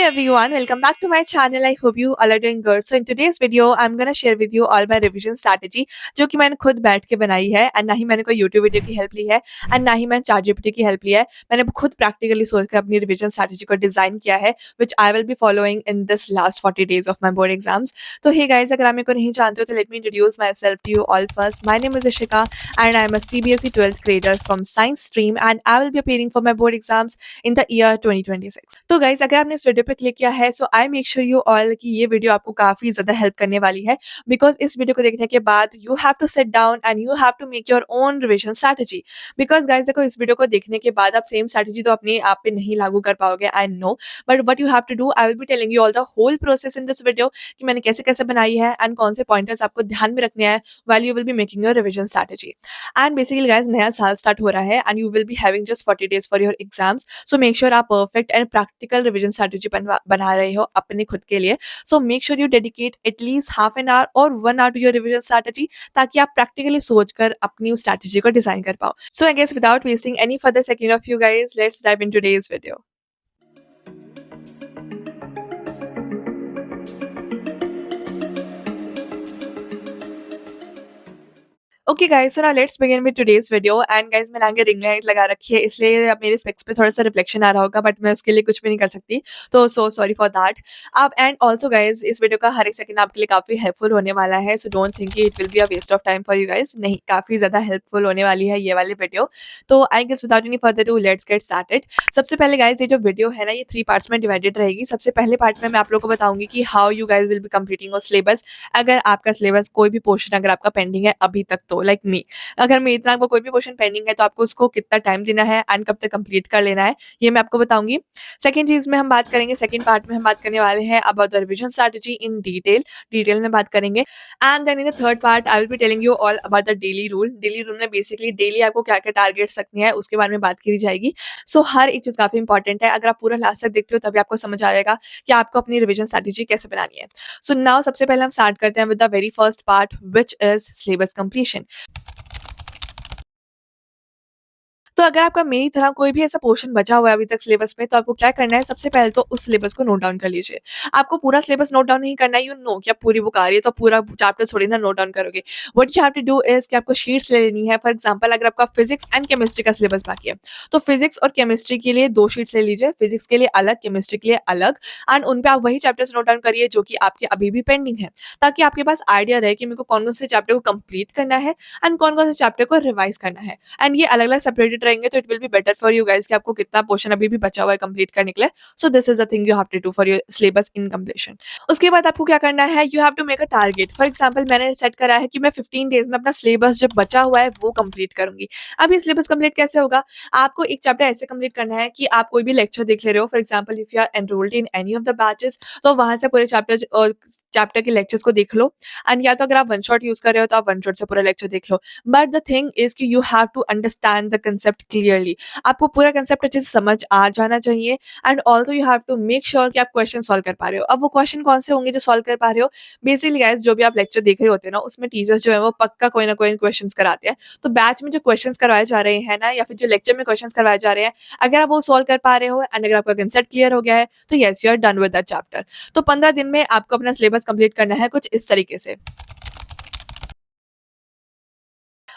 everyone, welcome back to my channel. I hope you all are doing good. So in today's video, I'm gonna share with you all my revision strategy जो कि मैंने खुद बैठ के बनाई है and ना ही मैंने कोई यूट्यूब वीडियो की हेल्प ली है एंड ना ही मैंने चैट जीपीटी की हेल्प ली है. मैंने खुद प्रैक्टिकली सोच कर अपनी रिविजन स्ट्रैटेजी को डिजाइन किया है which I will be following in this last 40 days of my board exams. तो हे गाइस, अगर आप मेरे को नहीं जानते हो तो let me introduce myself to you all. First, my name is Ishika and I am a CBSE 12th grader from science stream and I will be appearing for my board exams in the year 2026. तो guys, अगर आपने इस video पे click किया है so I make sure you all कि ये video आपको काफी ज्यादा हेल्प करने वाली है बिकॉज इस वीडियो को देखने के बाद you have to sit down and you have to make your own revision strategy. Because guys देखो, इस वीडियो को देखने के बाद आप सेम स्ट्रैटेजी तो अपने आप पे नहीं लागू कर पाओगे, I know, but what you have to do, I will be telling you all the whole process in this video कि मैंने कैसे कैसे बनाई है एंड कौन से पॉइंटर्स आपको ध्यान में रखने हैं while you will be making your revision strategy. And basically guys, नया साल स्टार्ट हो रहा है and you will be having just 40 days for your exams. So make sure आप perfect and practical revision strategy बना रहे हो अपने खुद के लिए. So make sure you dedicate at least half an hour or 1 hour to your revision strategy ताकि आप practically सोच कर अपनी उस strategy को डिजाइन कर पाओ. So I guess without wasting any further second of you guys, let's dive into today's video. Okay guys, so now let's begin with today's video. And guys, मैंने आगे रिंग लाइट लगा रखी है इसलिए अब मेरे स्पेक्स पे थोड़ा सा रिफ्लेक्शन आ रहा होगा, बट मैं उसके लिए कुछ भी नहीं कर सकती, तो सो सॉरी फॉर दैट. आप एंड ऑल्सो गाइस, इस वीडियो का हर एक सेकंड आपके लिए काफी हेल्पफुल होने वाला है. So don't think it will be a waste of time for you guys. नहीं, काफी ज्यादा हेल्पफुल होने वाली है ये वाली वीडियो. तो I guess without any further do let's get started. सबसे पहले गाइस, ये जो वीडियो है ना, ये 3 पार्ट्स में डिवाइडेड रहेगी. सबसे पहले पार्ट में मैं आप लोगों को बताऊंगी कि how you guys will be completing your syllabus. अगर आपका सिलेबस कोई भी पोर्शन अगर आपका पेंडिंग है अभी तक, तो लाइक मी, अगर मेरी तरह आपको कोई भी क्वेश्चन पेंडिंग है तो आपको उसको कितना टाइम देना है एंड कब तक कंप्लीट कर लेना है, ये मैं आपको बताऊंगी. सेकंड चीज में हम बात करेंगे, सेकंड पार्ट में हम बात करने वाले हैं about the revision strategy in detail में बात करेंगे. And then in the third part I will be telling you all about the daily rule. Daily rule में बेसिकली डेली आपको क्या क्या टारगेट्स रखनी है उसके बारे में बात की जाएगी. सो हर एक चीज काफी इंपॉर्टेंट है. अगर आप पूरा लास्ट तक देखते हो तभी आपको समझ आ जाएगा कि आपको अपनी रिवीजन स्ट्रैटेजी कैसे बनानी है. सो नाउ सबसे पहले हम स्टार्ट करते हैं with the very first part which is syllabus completion. तो अगर आपका मेरी तरह कोई भी ऐसा पोर्शन बचा हुआ है अभी तक सिलेबस में, तो आपको क्या करना है, सबसे पहले तो उस सिलेबस को नोट डाउन कर लीजिए. आपको पूरा सिलेबस नोट डाउन नहीं करना है. यू नो कि आप पूरी बुक आ रही है तो पूरा चैप्टर थोड़ी ना नोट डाउन करोगे. What you have to do is कि आपको शीट्स ले लेनी है. फॉर एग्जांपल, अगर आपका फिजिक्स एंड केमिस्ट्री का सिलेबस बाकी है तो फिजिक्स और केमिस्ट्री के लिए 2 शीट्स ले लीजिए. फिजिक्स के लिए अलग, केमिस्ट्री के लिए अलग. एंड उन पे आप वही चैप्टर्स नोट डाउन करिए जो कि आपके अभी भी पेंडिंग है, ताकि आपके पास आइडिया रहे कि मेरे को कौन कौन से चैप्टर को कंप्लीट करना है एंड कौन कौन से चैप्टर को रिवाइज करना है. एंड ये अलग अलग सेपरेटेड रहेंगे तो it will be better for you guys कि आपको कितना पोर्शन अभी भी बचा हुआ है कंप्लीट करने के लिए. So this is the thing you have to do for your syllabus in completion. उसके बाद आपको क्या करना है, you have to make a target. For example, मैंने सेट करा है कि मैं 15 डेज में अपना सिलेबस जो बचा हुआ है वो कंप्लीट करूंगी. अब ये सिलेबस कंप्लीट कैसे होगा, आपको एक चैप्टर ऐसे कंप्लीट करना है कि आप कोई भी लेक्चर देख ले रहे हो. For example, if you are enrolled in any of the batches तो वहां से पूरे चैप्टर के लेक्चर्स को देख लो. एंड या तो अगर आप वन शॉट यूज कर रहे हो तो आप वन शॉट से पूरा लेक्चर देख लो. बट द थिंग इज कि you have to understand the concept clearly. आपको पूरा कंसेप्ट अच्छे से समझ आ जाना चाहिए. And also you have to make sure कि आप क्वेश्चन सॉल्व कर पा रहे हो. अब वो क्वेश्चन कौन से होंगे जो सॉल्व कर पा रहे हो, बेसिकली गाइस, जो भी आप लेक्चर देख रहे होते हैं ना, उसमें टीचर्स जो है वो पक्का कोई ना कोई क्वेश्चन कराते हैं. तो बैच में जो क्वेश्चन करवाए जा रहे हैं ना, या फिर जो लेक्चर में क्वेश्चन करवाए जा रहे हैं, अगर आप वो सॉल्व कर पा रहे हो एंड अगर आपका कंसेप्ट क्लियर हो गया है तो yes, you are done with that chapter. तो 15 दिन में आपको अपना सिलेबस कंप्लीट करना है कुछ इस तरीके से.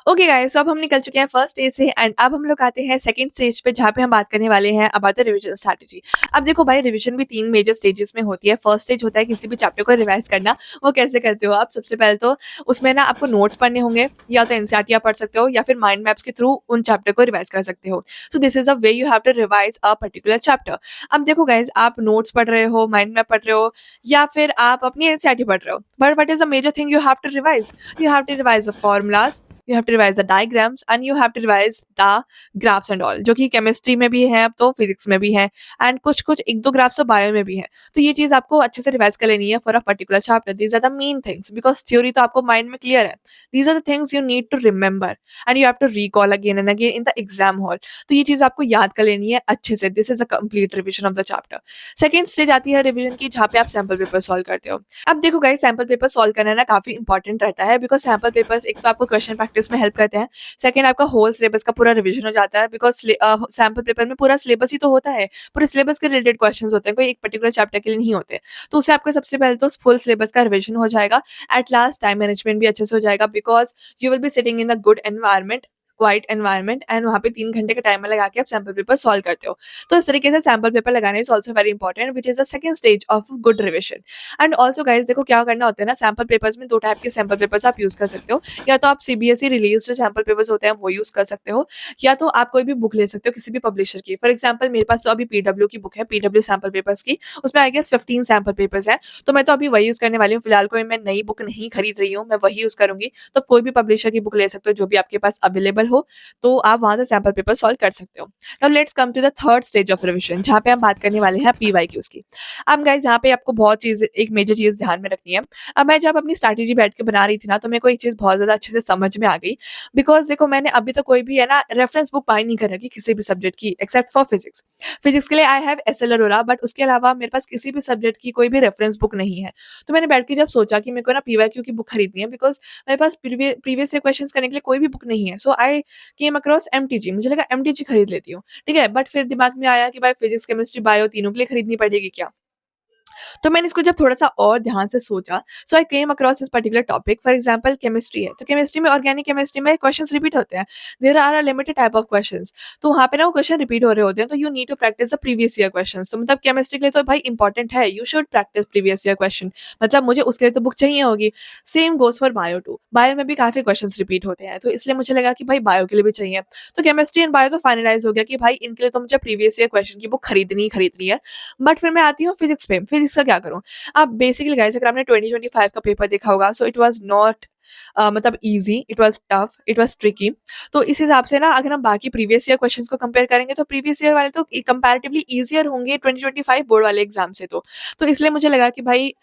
ओके गाइस, अब हम निकल चुके हैं फर्स्ट स्टेज से एंड अब हम लोग आते हैं सेकंड स्टेज पे जहाँ पे हम बात करने वाले हैं अबाउट द रिवीजन स्ट्रैटेजी. अब देखो भाई, रिवीजन भी 3 मेजर स्टेजेस में होती है. फर्स्ट स्टेज होता है किसी भी चैप्टर को रिवाइज करना. वो कैसे करते हो आप, सबसे पहले तो उसमें ना आपको नोट्स पढ़ने होंगे, या तो एनसीईआरटी आप पढ़ सकते हो या फिर माइंड मैप्स के थ्रू उन चैप्टर को रिवाइज कर सकते हो. So this is a way you have to revise a particular chapter. अब देखो गाइज, आप नोट्स पढ़ रहे हो, माइंड मैप पढ़ रहे हो, या फिर आप अपनी एनसीईआरटी पढ़ रहे हो, but what is the major thing you have to revise, you have to revise the formulas, you have to revise the diagrams and you have to revise the graphs and all, जो कि chemistry में भी है, अब तो physics में भी है, एंड कुछ कुछ 1-2 ग्राफ्स तो बायो में भी है. तो ये चीज आपको अच्छे से रिवाइज कर लेनी है for a particular chapter. These are the main things, because theory तो आपको माइंड में क्लियर है. These are the things you need to remember and you have to recall again and again in the exam hall. तो ये चीज आपको याद कर लेनी है अच्छे से. This is a complete revision of the chapter. Second stage आती है रिविजन की, जहाँ पे आप सैम्पल पेपर सॉल्व करते हो. अब देखो गाइस, सैम्पल पेपर सॉल्व करना ना काफी इंपॉर्टेंट रहता है, बिकॉज सैम्पल पेपर्स एक तो आपको क्वेश्चन प्रैक्टिस में हेल्प करते हैं। सेकंड आपका होल सिलेबस का पूरा रिवीजन हो जाता है बिकॉज़ सैंपल पेपर में पूरा सिलेबस ही तो होता है, पूरे सिलेबस के रिलेटेड क्वेश्चंस होते हैं, कोई एक पर्टिकुलर चैप्टर के लिए नहीं होते। तो उससे आपका सबसे पहले तो फुल सिलेबस का रिवीजन हो जाएगा। एट लास्ट टाइम मैनेजमेंट भी अच्छे से हो जाएगा because you will be sitting in a good environment, quite environment and वहाँ पे 3 घंटे का टाइमर लगा के आप सैंपल पेपर सॉल्व करते हो। तो इस तरीके से सैंपल पेपर लगाना is also very important which is the second stage of good revision. And also guys देखो क्या करना होता है ना, सैंपल पेपर्स में 2 टाइप के सैंपल पेपर्स आप यूज़ कर सकते हो। या तो आप सीबीएसई रिलीज़ जो सैंपल पेपर्स होते हैं वो यूज़ कर सकते हो, या तो आप कोई भी बुक ले सकते हो किसी भी पब्लिशर की। फॉर एग्जांपल मेरे पास तो अभी पीडब्ल्यू की बुक है, पीडब्ल्यू सैंपल पेपर्स की, उसमें आई गेस 15 सैंपल पेपर्स हैं। तो मैं तो अभी वही यूज़ करने वाली हूँ, फिलहाल कोई मैं नई बुक नहीं खरीद रही हूँ, मैं वही यूज़ करूँगी। तो कोई भी पब्लिशर की बुक ले सकते हो जो भी आपके पास अवेलेबल हो, तो आप वहाँ से सैंपल पेपर सॉल्व कर सकते हो। Now let's come to the third stage of revision जहाँ पे हम बात करने वाले हैं पीवाईक्यूज़ की। अब गाइस यहाँ पे आपको बहुत चीज़, एक मेजर चीज़ ध्यान में रखनी है। अब मैं जब अपनी स्ट्रैटेजी बैठ के बना रही थी ना, तो मेरे को एक चीज़ बहुत ज़्यादा अच्छे से समझ में आ गई। बिकॉज़ देखो मैंने अभी तक कोई भी है ना रेफरेंस बुक बाय नहीं कर रखी किसी भी सब्जेक्ट की एक्सेप्ट फॉर फिजिक्स। फिजिक्स के लिए I have SL Arora, but उसके अलावा मेरे पास किसी भी सब्जेक्ट की कोई भी रेफरेंस बुक नहीं है। तो मैंने बैठ के जब सोचा कि मेरे को ना पीवाईक्यू की बुक खरीदनी है बिकॉज़ मेरे पास प्रीवियस ईयर क्वेश्चंस करने के लिए कोई भी बुक नहीं है। So I came across MTG, मुझे लगा एमटीजी खरीद लेती हूँ, ठीक है? बट फिर दिमाग में आया कि भाई फिजिक्स, केमिस्ट्री, बायो तीनों के लिए खरीदनी पड़ेगी क्या? तो मैंने इसको जब थोड़ा-सा और ध्यान से सोचा, so I came across this particular topic. For example chemistry है, तो केमिस्ट्री में, ऑर्गेनिक केमिस्ट्री में क्वेश्चंस रिपीट होते हैं। There are a limited type of questions. तो वहाँ पे ना वो क्वेश्चन रिपीट हो रहे होते हैं, तो you need to practice the previous year questions. तो मतलब केमिस्ट्री के लिए तो भाई इंपॉर्टेंट है, you should practice previous year question. मतलब मुझे उसके लिए तो बुक चाहिए होगी। Same goes for bio too. Bio में भी काफ़ी क्वेश्चंस रिपीट होते हैं, तो इसलिए मुझे लगा कि भाई बायो के लिए भी चाहिए। तो केमिस्ट्री एंड बायो तो फाइनलाइज़ हो गया कि भाई इनके लिए तो मुझे प्रीवियस ईयर क्वेश्चन की बुक खरीदनी ही खरीदनी है। बट फिर मैं आती हूँ फिजिक्स पे, फिजिक्स का क्या करूँ? अब बेसिकली गाइस अगर आपने 2025 का पेपर देखा होगा, सो इट वाज़ नॉट मतलब easy, it was tough, it was tricky. तो इस हिसाब से ना अगर हम बाकी प्रीवियस ईयर क्वेश्चंस को कंपेयर करेंगे तो प्रीवियस ईयर वाले तो कंपैरेटिवली ईज़ियर होंगे 2025 बोर्ड वाले एग्ज़ाम से तो। तो इसलिए मुझे लगा कि भाई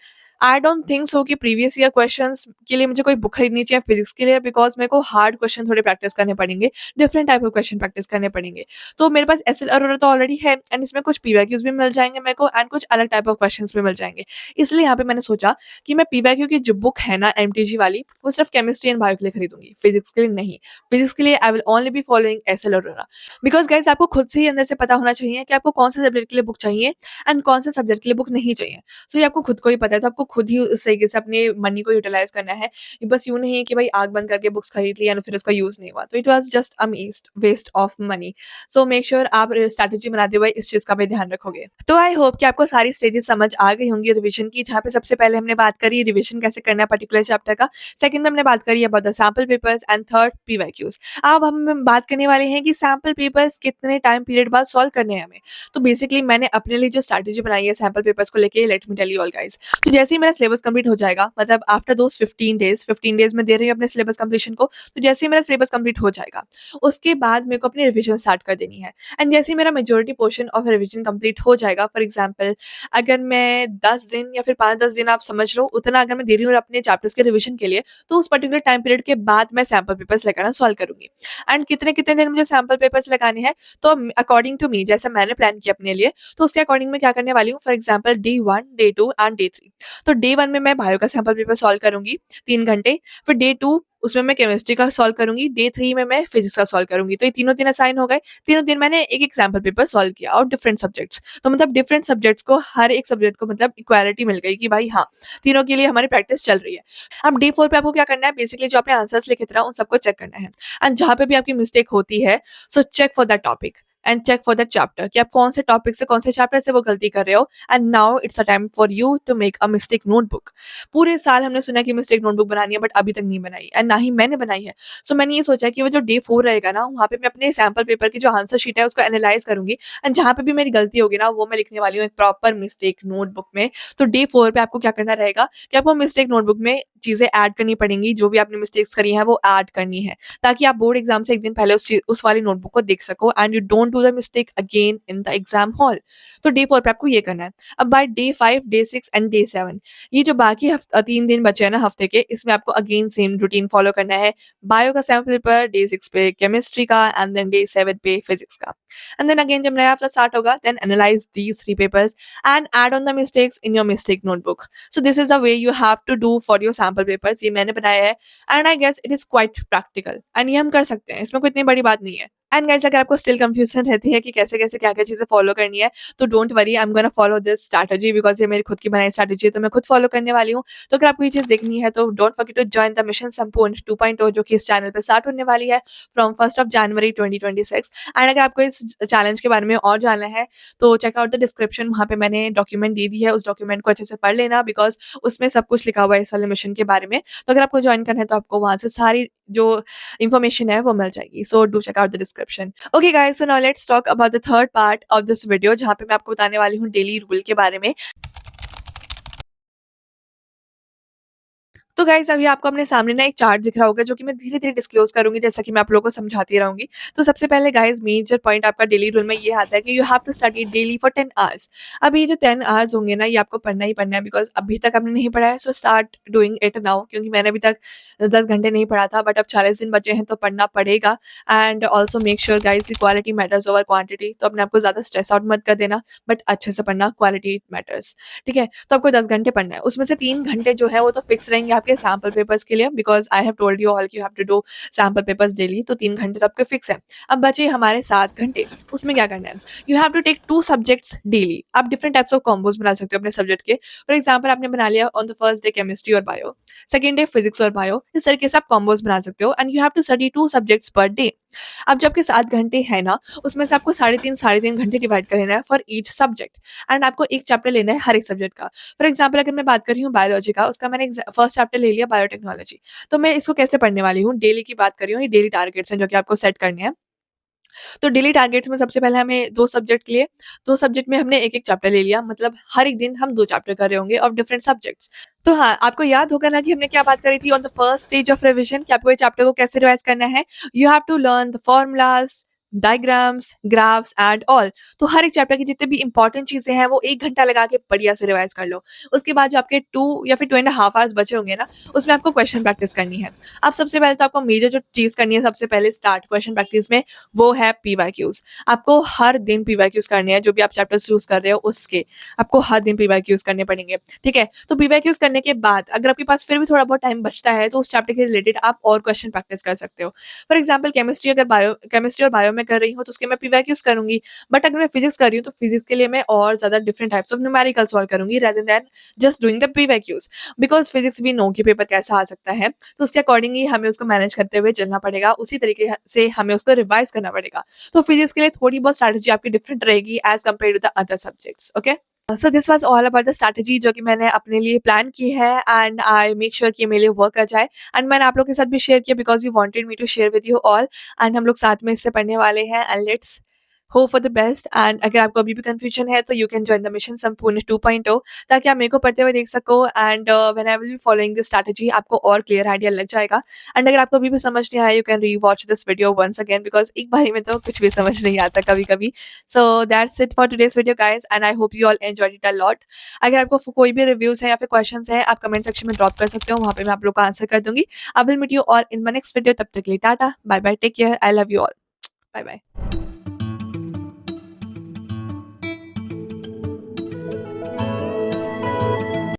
आई डोंट थिंक सो कि प्रीवियस ईयर क्वेश्चंस के लिए मुझे कोई बुक खरीदनी चाहिए फिजिक्स के लिए बिकॉज़ मेरे को हार्ड क्वेश्चन थोड़े प्रैक्टिस करने पड़ेंगे, different type of question practice करने पड़ेंगे। तो मेरे पास एसएल अरोरा तो ऑलरेडी है एंड इसमें कुछ पीवाईक्यूज़ भी मिल जाएँगे मेरे को एंड कुछ अलग टाइप ऑफ क्वेश्चंस भी मिल जाएँगे। इसलिए यहाँ पे मैंने सोचा कि मैं पीवाईक्यू की जो बुक है ना एमटीजी वाली, वो सिर्फ केमिस्ट्री एंड बायो के लिए खरीदूँगी, फिजिक्स के लिए नहीं। फिजिक्स के लिए I will only be following SL Arora. Because guys आपको खुद से ही अंदर से पता होना चाहिए कि आपको कौन से सब्जेक्ट के लिए बुक चाहिए एंड कौन से सब्जेक्ट के लिए बुक नहीं चाहिए। सो ये आपको खुद को ही पता है, तो आपको खुद ही उस तरीके से अपने मनी को यूटिलाइज़ करना है। बस यूँ नहीं है कि भाई आँख बंद करके बुक्स खरीद ली एंड फिर उसका यूज़ नहीं हुआ। तो it was just a waste waste of money. So make sure आप स्ट्रैटेजी बनाते हुए इस चीज़ का भी ध्यान रखोगे। तो आई होप कि आपको सारी स्टेजेस समझ आ गई होंगी रिवीजन की, जहाँ पे सबसे पहले हमने बात करी रिवीजन कैसे करना है पर्टिकुलर चैप्टर का। सेकंड में हमने बात करी about the sample papers and third PYQs. अब हम बात करने वाले हैं कि सैंपल पेपर्स कितने टाइम पीरियड बाद सॉल्व करने हैं हमें। तो बेसिकली मैंने अपने लिए जो स्ट्रैटेजी बनाई है सैंपल पेपर्स को लेके, let me tell you all guys. तो जैसे ही मेरा सिलेबस कंप्लीट हो जाएगा, मतलब आफ्टर दोस 15 डेज़ मैं दे रही हूँ अपने सिलेबस कंप्लीशन को, तो जैसे ही मेरा सिलेबस कंप्लीट हो जाएगा, उसके बाद मेरे को अपनी रिवीजन स्टार्ट कर देनी है। एंड जैसे ही मेरा majority portion of revision complete हो जाएगा, फॉर एग्जांपल अगर मैं 10 दिन या फिर 5-10 दिन आप समझ लो, उतना अगर मैं दे रही हूँ अपने चैप्टर्स के रिवीजन के लिए, तो उस पर्टिकुलर टाइम पीरियड के बाद मैं सैंपल पेपर्स लगाना सॉल्व करूँगी। एंड कितने-कितने दिन मुझे सैंपल पेपर्स लगाने हैं, तो अकॉर्डिंग टू मी जैसा मैंने प्लान किया अपने लिए, तो उसके अकॉर्डिंग मैं क्या करने वाली हूँ, for example day 1, day 2 and day 3। तो डे 1 में मैं बायो का सैंपल पेपर सॉल्व करूँगी 3 घंटे, फिर डे 2 उसमें मैं केमिस्ट्री का सॉल्व करूँगी, डे 3 में मैं फिजिक्स का सॉल्व करूँगी। तो ये तीनों दिन असाइन हो गए, तीनों दिन मैंने एक-एक सैंपल पेपर सॉल्व किया और डिफरेंट सब्जेक्ट्स। तो मतलब डिफरेंट सब्जेक्ट्स को हर एक सब्जेक्ट को मतलब इक्वालिटी मिल गई कि भाई हाँ, तीनों के लिए हमारी प्रैक्टिस चल रही है। अब डे 4 पे आपको क्या करना है, बेसिकली जो आपने आंसर्स लिखे थे ना, उन सबको चेक करना है एंड जहाँ पे भी आपकी मिस्टेक होती है, so check for that topic and check for that chapter कि आप कौन से टॉपिक से, कौन से चैप्टर से वो गलती कर रहे हो and now it's a time for you to make a mistake notebook. पूरे साल हमने सुना कि मिस्टेक नोटबुक बनानी है बट अभी तक नहीं बनाई एंड ना ही मैंने बनाई है। सो मैंने ये सोचा कि वो जो डे 4 रहेगा ना, वहाँ पे मैं अपने सैंपल पेपर की जो आंसर शीट है उसको एनालाइज़ करूँगी एंड जहाँ पे भी मेरी गलती होगी ना, वो मैं लिखने वाली हूँ एक प्रॉपर मिस्टेक नोटबुक में। तो डे 4 पे आपको क्या करना रहेगा कि आपको मिस्टेक नोटबुक में चीज़ें ऐड करनी पड़ेंगी, जो भी आपने मिस्टेक्स करी हैं वो ऐड करनी है, ताकि आप बोर्ड एग्ज़ाम से 1 दिन पहले उस वाली नोटबुक को देख सको and you don't do the mistake again in the exam hall. तो डे 4 पे आपको ये करना है। अब by day 5, day 6 and day 7, ये जो बाकी 3 दिन बचे हैं ना हफ्ते के, इसमें आपको अगेन सेम रूटीन फॉलो करना है। बायो का सैंपल पेपर, डे 6 पे केमिस्ट्री का एंड देन डे 7 पे फिजिक्स का। एंड देन अगेन जब नया हफ्ता स्टार्ट होगा, then analyze these 3 papers and add on the mistakes in your mistake notebook. So this is the way you have to do for your sample sample papers, ये मैंने बनाया है and I guess it is quite practical and ये हम कर सकते हैं, इसमें कोई इतनी बड़ी बात नहीं है। एंड गाइस अगर आपको स्टिल कन्फ्यूजन रहती है कि कैसे-कैसे, क्या-क्या चीज़ें फॉलो करनी है, तो don't worry, I am gonna follow this strategy because ये मेरी खुद की बनाई स्ट्रैटेजी है, तो मैं खुद फॉलो करने वाली हूँ। तो अगर आपको ये चीज़ देखनी है तो don't forget to join the mission Sampoorna 2.0 जो कि इस चैनल पे स्टार्ट होने वाली है from 1st of January 2026 and अगर आपको इस चैलेंज के बारे में और जानना है तो चेक आउट द डिस्क्रिप्शन, वहाँ पे मैंने डॉक्यूमेंट दे दी है, उस डॉक्यूमेंट को अच्छे से पढ़ लेना बिकॉज़ उसमें सब कुछ लिखा हुआ है इस वाले मिशन के बारे में। तो अगर आपको जॉइन करना है तो आपको वहाँ से सारी जो इन्फॉर्मेशन है वो मिल जाएगी। So do check out the description. Okay guys, so now let's talk about the third part of this video जहाँ पे मैं आपको बताने वाली हूँ डेली रूल के बारे में। तो गाइज़ अभी आपको अपने सामने ना एक चार्ट दिख रहा होगा जो कि मैं धीरे-धीरे डिस्क्लोज़ करूँगी जैसा कि मैं आप लोगों को समझाती रहूँगी। तो सबसे पहले गाइज़ मेजर पॉइंट आपका डेली रूल में ये आता है कि you have to study daily for 10 hours. अब ये जो 10 आवर्स होंगे ना ये आपको पढ़ना ही पढ़ना है बिकॉज़ अभी तक आपने नहीं पढ़ा है, so start doing it now क्योंकि मैंने अभी तक 10 घंटे नहीं पढ़ा था बट अब 40 दिन बचे हैं तो पढ़ना पड़ेगा। And also make sure guys कि क्वालिटी मैटर्स ओवर क्वांटिटी, तो अपने आप को ज़्यादा स्ट्रेस आउट मत कर देना बट अच्छे से पढ़ना, क्वालिटी मैटर्स। ठीक है? तो आपको 10 घंटे पढ़ना है। उसमें से 3 घंटे जो है वो तो फिक्स रहेंगे आपके सैंपल पेपर्स के लिए because I have told you all कि you have to do sample papers daily, तो 3 घंटे तो आपके फिक्स हैं। अब बचे हमारे 7 घंटे, उसमें क्या करना है? You have to take 2 subjects daily. आप डिफरेंट टाइप्स ऑफ कॉम्बोज़ बना सकते हो अपने सब्जेक्ट के। फॉर एग्जांपल आपने बना लिया on the first day chemistry और बायो, सेकंड डे फिजिक्स और बायो, इस तरीके से आप कॉम्बोज़ बना सकते हो and you have to study 2 subjects per day. अब जो आपके 7 घंटे हैं ना, उसमें से आपको साढ़े 3 घंटे डिवाइड कर लेना है फॉर ईच सब्जेक्ट एंड आपको एक चैप्टर लेना है हर एक सब्जेक्ट का। फॉर एग्जांपल अगर मैं बात कर रही हूँ बायोलॉजी का, उसका मैंने फर्स्ट चैप्टर ले लिया बायोटेक्नोलॉजी। तो मैं इसको कैसे पढ़ने वाली हूँ, डेली की बात कर रही हूँ, ये डेली टारगेट्स हैं जो कि आपको सेट करने हैं। तो डेली टारगेट्स में सबसे पहले हमें 2 सब्जेक्ट लिए, 2 सब्जेक्ट में हमने एक-एक चैप्टर ले लिया, मतलब हर एक दिन हम 2 चैप्टर कर रहे होंगे ऑफ डिफरेंट सब्जेक्ट्स। तो हाँ, आपको याद होगा ना कि हमने क्या बात करी थी on the first stage of revision कि आपको ये चैप्टर को कैसे रिवाइज़ करना है। You have to learn the formulas, diagrams, graphs and all. तो हर एक चैप्टर की जितनी भी इम्पोर्टेंट चीज़ें हैं वो 1 घंटा लगा के बढ़िया से रिवाइज़ कर लो। उसके बाद जो आपके 2 या फिर 2 एंड हाफ आवर्स बचे होंगे ना, उसमें आपको क्वेश्चन प्रैक्टिस करनी है। अब सबसे पहले तो आपको मेजर जो चीज़ करनी है सबसे पहले स्टार्ट क्वेश्चन प्रैक्टिस में, वो है पीवाईक्यूज़। आपको हर दिन पीवाईक्यूज़ करने हैं, जो भी आप चैप्टर्स चूज़ कर रहे हो उसके, आपको हर दिन पीवाईक्यूज़ करने पड़ेंगे, ठीक है? तो पीवाईक्यूज़ करने के बाद अगर आपके पास फिर भी थोड़ा बहुत टाइम बचता है, तो उस चैप्टर के रिलेटेड आप और क्वेश्चन प्रैक्टिस कर सकते हो। फॉर एग्जाम्पल केमिस्ट्री और बायो में कर रही हूँ, तो उसके मैं पीवाईक्यूज़ करूँगी, बट अगर मैं फिज़िक्स कर रही हूँ, तो फिज़िक्स के लिए मैं और ज़्यादा different types of numerical solve करूँगी rather than just doing the PYQs because physics we know कि पेपर कैसा आ सकता है, तो उसके अकॉर्डिंगली हमें उसको मैनेज करते हुए चलना पड़ेगा, उसी तरीके से हमें उसको रिवाइज़ करना पड़ेगा। तो फिजिक्स के लिए थोड़ी बहुत स्ट्रैटेजी आपकी डिफरेंट रहेगी as compare to the other subjects, okay? So this was all about the strategy जो कि मैंने अपने लिए प्लान की है एंड आई मेक श्योर कि ये मेरे लिए वर्क कर जाए एंड मैंने आप लोगों के साथ भी शेयर किया because you wanted me to share with you all and हम लोग साथ में इससे पढ़ने वाले हैं and let's hope for the best and अगर आपको अभी भी कन्फ्यूजन है तो you can join the mission Sampoorna 2.0 ताकि आप मेरे को पढ़ते हुए देख सको and when I will be following this strategy आपको और क्लियर आइडिया लग जाएगा एंड अगर आपको अभी भी समझ नहीं आया you can rewatch this video once again because एक बारी में तो कुछ भी समझ नहीं आता कभी-कभी। So that's it for today's video guys and I hope you all enjoyed it a lot. अगर आपको कोई भी रिव्यूज़ है या फिर क्वेश्चंस हैं आप कमेंट सेक्शन में ड्रॉप कर सकते हो, वहाँ पे मैं आप लोग का आंसर कर दूँगी। I will meet you all in my next video, तब तक के लिए tata, bye bye, take care, I love you all. Bye bye.